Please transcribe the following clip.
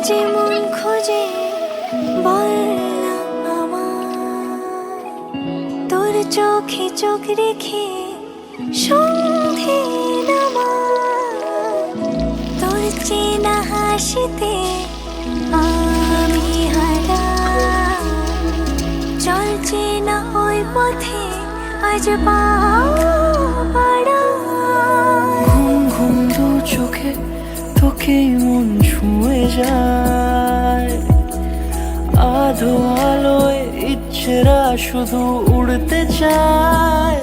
যে মন খোঁজে বললাম আমায়, তোর চোখে চোখ রেখে সন্ধে নামায়, তোর চেনা হাসিতে আমি হারাই, চল চেনা ওই পথে আজ ঘুম ঘুম দু চোখে তোকেই মন ছুঁয়ে যায়, আধো আলোয় ইচ্ছেরা শুধু উড়তে চায়।